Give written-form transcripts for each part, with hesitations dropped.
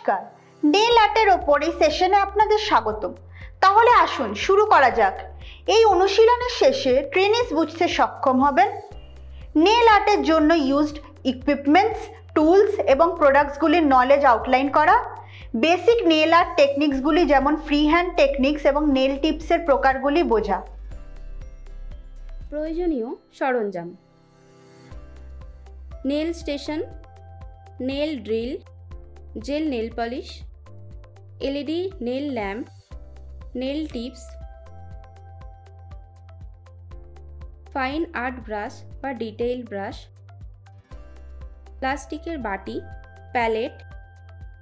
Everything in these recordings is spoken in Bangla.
নমস্কার, নেল আর্টের ওপর এই সেশনে আপনাদের স্বাগত। তাহলে আসুন শুরু করা যাক। এই অনুশীলনের শেষে ট্রেনিস বুঝতে সক্ষম হবেন নেল আর্টের জন্য ইউজড ইকুইপমেন্টস, টুলস এবং প্রোডাক্টসগুলির নলেজ আউটলাইন করা, বেসিক নেল আর্ট টেকনিক্সগুলি যেমন ফ্রি হ্যান্ড টেকনিক্স এবং নেল টিপসের প্রকারগুলি বোঝা। প্রয়োজনীয় সরঞ্জাম: nail station, nail drill, gel nail polish, LED nail lamp, nail tips, fine art brush বা ডিটেইল ব্রাশ, প্লাস্টিকের বাটি, প্যালেট,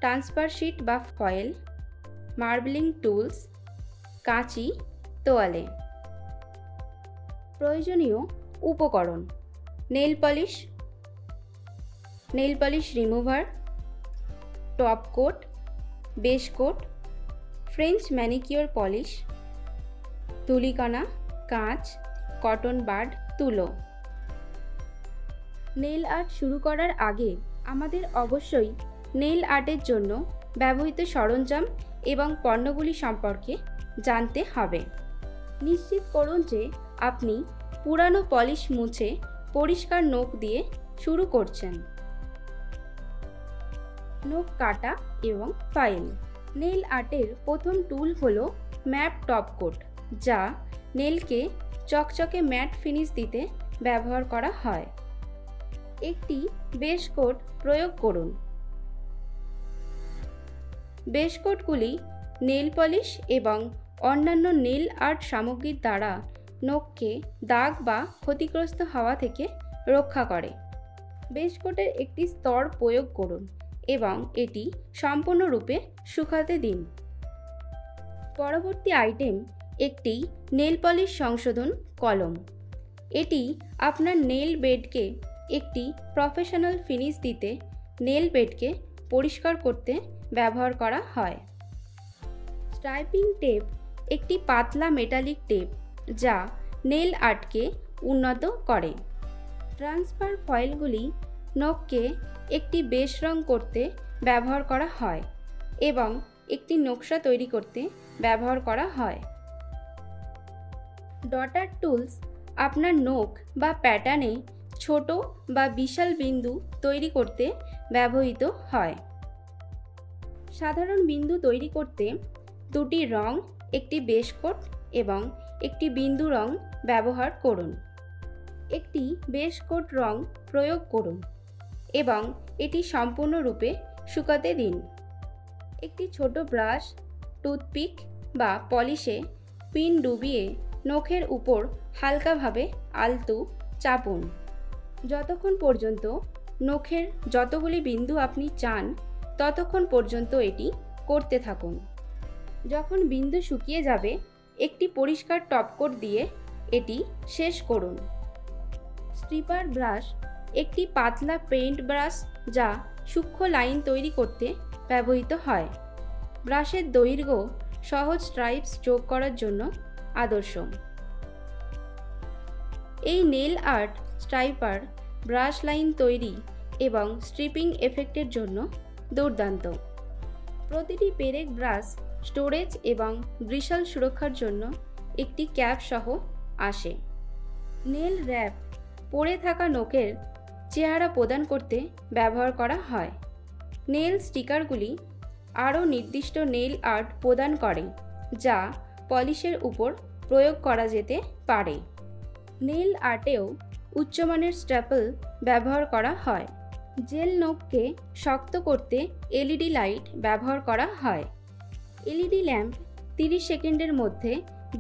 ট্রান্সফার শিট বা ফয়েল, মার্বেলিং টুলস, কাঁচি, তোয়ালে। প্রয়োজনীয় উপকরণ: nail polish, nail polish remover, top coat, base coat, French manicure polish, তুলিকণা, কাঁচ, কটন বাড, তুলো। নেল আর্ট শুরু করার আগে আমাদের অবশ্যই নেল আর্টের জন্য ব্যবহৃত সরঞ্জাম এবং পণ্যগুলি সম্পর্কে জানতে হবে। নিশ্চিত করুন যে আপনি পুরানো পলিশ মুছে পরিষ্কার নখ দিয়ে শুরু করছেন। নখ কাটা এবং ফাইল। নেল আর্টের প্রথম টুল হলো ম্যাট টপ কোট, যা নেলকে চকচকে ম্যাট ফিনিশ দিতে ব্যবহার করা হয়। একটি বেস কোট প্রয়োগ করুন। বেস কোটগুলি নেল পলিশ এবং অন্যান্য নেল আর্ট সামগ্রীর দ্বারা নখকে দাগ বা ক্ষতিগ্রস্ত হওয়া থেকে রক্ষা করে। বেস কোটের একটি স্তর প্রয়োগ করুন এবং এটি সম্পূর্ণরূপে শুকাতে দিন। পরবর্তী আইটেম একটি নেল পলিশ সংশোধন কলম। এটি আপনার নেল বেডকে একটি প্রফেশনাল ফিনিশ দিতে নেল বেডকে পরিষ্কার করতে ব্যবহার করা হয়। স্ট্রাইপিং টেপ একটি পাতলা মেটালিক টেপ যা নেল আর্টকে উন্নত করে। ট্রান্সফার ফয়েলগুলি নখকে একটি বেস রং করতে ব্যবহার করা হয় এবং একটি নকশা তৈরি করতে ব্যবহার করা হয়। ডটার টুলস আপনার নখ বা প্যাটার্নে ছোট বা বিশাল বিন্দু তৈরি করতে ব্যবহৃত হয়। সাধারণ বিন্দু তৈরি করতে দুটি রং, একটি বেস কোট এবং একটি বিন্দু রং ব্যবহার করুন। একটি বেস কোট রং প্রয়োগ করুন এবং এটি সম্পূর্ণরূপে শুকাতে দিন। একটি ছোট ব্রাশ, টুথপিক বা পলিশে পিন ডুবিয়ে নখের উপর হালকাভাবে আলতো চাপুন যতক্ষণ পর্যন্ত নখের যতগুলি বিন্দু আপনি চান ততক্ষণ পর্যন্ত এটি করতে থাকুন। যখন বিন্দু শুকিয়ে যাবে, একটি পরিষ্কার টপকোট দিয়ে এটি শেষ করুন। স্ট্রিপার ব্রাশ একটি পাতলা পেইন্ট ব্রাশ যা সূক্ষ্ম লাইন তৈরি করতে ব্যবহৃত হয়। ব্রাশের দৈর্ঘ্য সহজ স্ট্রাইপস যোগ করার জন্য আদর্শ। এই নেল আর্ট স্ট্রাইপার ব্রাশ লাইন তৈরি এবং স্ট্রিপিং এফেক্টের জন্য দুর্দান্ত। প্রতিটি পেরেক ব্রাশ স্টোরেজ এবং ব্রিশাল সুরক্ষার জন্য একটি ক্যাপ সহ আসে। নেল র্যাপ পড়ে থাকা নখের চেহারা প্রদান করতে ব্যবহার করা হয়। নেল স্টিকারগুলি আরও নির্দিষ্ট নেল আর্ট প্রদান করে যা পলিশের উপর প্রয়োগ করা যেতে পারে। নেল আর্টেও উচ্চমানের স্ট্যাপল ব্যবহার করা হয়। জেল নখকে শক্ত করতে এলইডি লাইট ব্যবহার করা হয়। এলইডি ল্যাম্প 30 সেকেন্ডের মধ্যে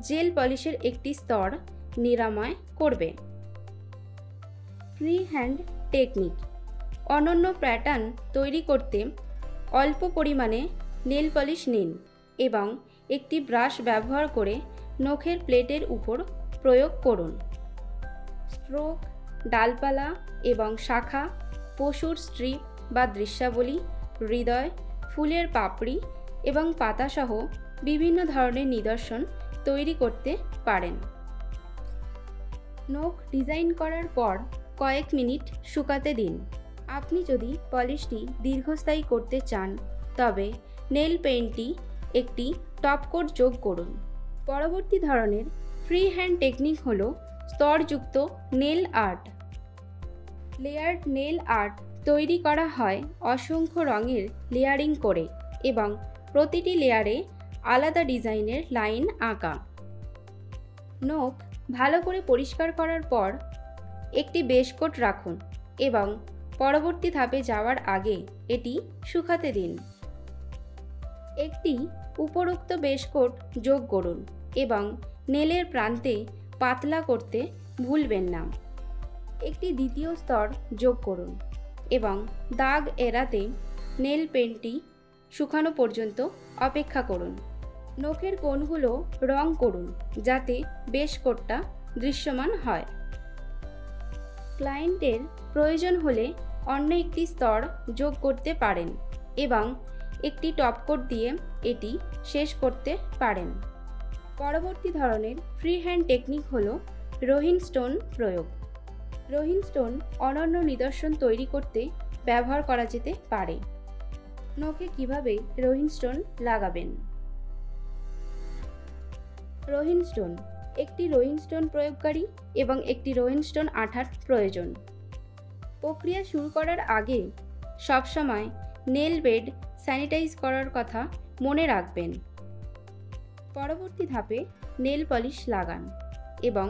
জেল পলিশের একটি স্তর নিরাময় করবে। ফ্রি হ্যান্ড টেকনিক: অনন্য প্যাটার্ন তৈরি করতে অল্প পরিমাণে নেল পলিশ নিন এবং একটি ব্রাশ ব্যবহার করে নখের প্লেটের উপর প্রয়োগ করুন। স্ট্রোক, ডালপালা এবং শাখা, পশুর স্ট্রিপ বা দৃশ্যাবলী, হৃদয়, ফুলের পাপড়ি এবং পাতাসহ বিভিন্ন ধরনের নিদর্শন তৈরি করতে পারেন। নখ ডিজাইন করার পর কয়েক মিনিট শুকাতে দিন। আপনি যদি পলিশটি দীর্ঘস্থায়ী করতে চান তবে নেল পেইন্টটি একটি টপ কোট যোগ করুন। পরবর্তী ধরনের ফ্রি হ্যান্ড টেকনিক হলো স্তরযুক্ত nail art. Layered nail art তৈরি করা হয় অসংখ্য রঙের লেয়ারিং করে এবং প্রতিটি লেয়ারে আলাদা ডিজাইনের লাইন আঁকা। নখ ভালো করে পরিষ্কার করার পর একটি বেস কোট রাখুন এবং পরবর্তী ধাপে যাওয়ার আগে এটি শুকাতে দিন। একটি উপরোক্ত বেস কোট যোগ করুন এবং নেলের প্রান্তে পাতলা করতে ভুলবেন না। একটি দ্বিতীয় স্তর যোগ করুন এবং দাগ এড়াতে নেল পেন্টটি শুকানো পর্যন্ত অপেক্ষা করুন। নখের কোণগুলো রং করুন যাতে বেস কোটটা দৃশ্যমান হয়। ক্লায়েন্টের প্রয়োজন হলে অন্য একটি স্তর যোগ করতে পারেন এবং একটি টপ কোট দিয়ে এটি শেষ করতে পারেন। পরবর্তী ধরনের ফ্রি হ্যান্ড টেকনিক হলো রোহিন স্টোন প্রয়োগ। রোহিন স্টোন অনন্য নিদর্শন তৈরি করতে ব্যবহার করা যেতে পারে। নখে কিভাবে রোহিন স্টোন লাগাবেন? রোহিন স্টোন, একটি রোহিন স্টোন প্রয়োগকারী এবং একটি রোহিন স্টোন আঠার প্রয়োজন। প্রক্রিয়া শুরু করার আগে সবসময় নেল বেড স্যানিটাইজ করার কথা মনে রাখবেন। পরবর্তী ধাপে নেল পলিশ লাগান এবং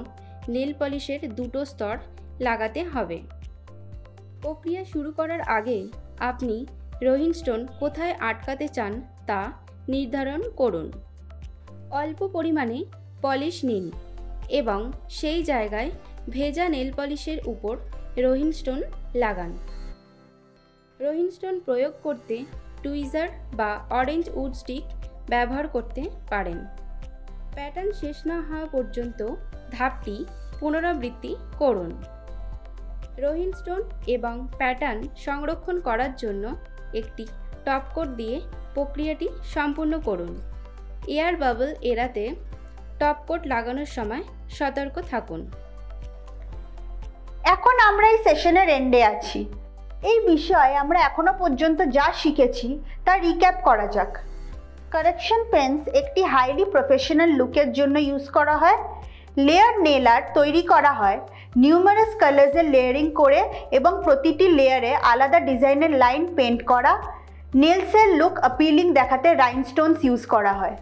নেল পলিশের দুটো স্তর লাগাতে হবে। প্রক্রিয়া শুরু করার আগে আপনি রোহিন স্টোন কোথায় আটকাতে চান তা নির্ধারণ করুন। অল্প পরিমাণে পলিশ নিন এবং সেই জায়গায় ভেজা নেল পলিশের উপর রোহিন স্টোন লাগান। রোহিন স্টোন প্রয়োগ করতে টুইজার বা অরেঞ্জ উড স্টিক ব্যবহার করতে পারেন। প্যাটার্ন শেষ না হওয়া পর্যন্ত ধাপটি পুনরাবৃত্তি করুন। রোহিন স্টোন এবং প্যাটার্ন সংরক্ষণ করার জন্য একটি টপ কোট দিয়ে প্রক্রিয়াটি সম্পূর্ণ করুন। এয়ার বাবল এড়াতে টপ কোট লাগানোর সময় সতর্ক থাকুন। এখন আমরা এই সেশনের এন্ডে আছি। এই বিষয়ে আমরা এখনো পর্যন্ত যা শিখেছি তা রিক্যাপ করা যাক। কারেকশন পেন্স একটি হাইলি প্রফেশনাল লুকের জন্য ইউজ করা হয়। লেয়ার নেল আর্ট তৈরি করা হয় নিউমারাস কালার্সের লেয়ারিং করে এবং প্রতিটি লেয়ারে আলাদা ডিজাইনের লাইন পেন্ট করা। নেলসের লুক অ্যাপিলিং দেখাতে রাইনস্টোনস ইউজ করা হয়।